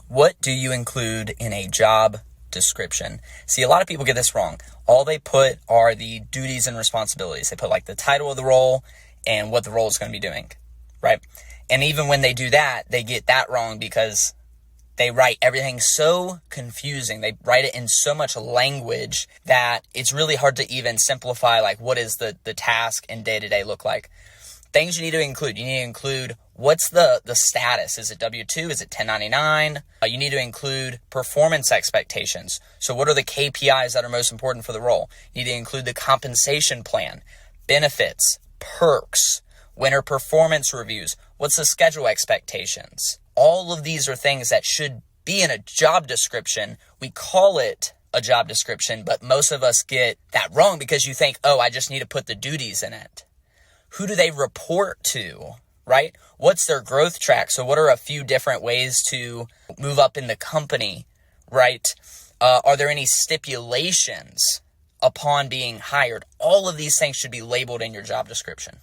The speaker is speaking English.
What do you include in a job description? See, a lot of people get this wrong. All they put are the duties and responsibilities. They put like the title of the role and what the role is going to be doing, right? And even when they do that, they get that wrong because they write everything so confusing. They write it in so much language that it's really hard to even simplify like what is the task and day-to-day look like. Things you need to include. You need to include what's the status. Is it W-2? Is it 1099? You need to include performance expectations. So what are the KPIs that are most important for the role? You need to include the compensation plan, benefits, perks, winter performance reviews. What's the schedule expectations? All of these are things that should be in a job description. We call it a job description, but most of us get that wrong because you think, oh, I just need to put the duties in it. Who do they report to, right? What's their growth track? So what are a few different ways to move up in the company, right? Are there any stipulations upon being hired? All of these things should be labeled in your job description.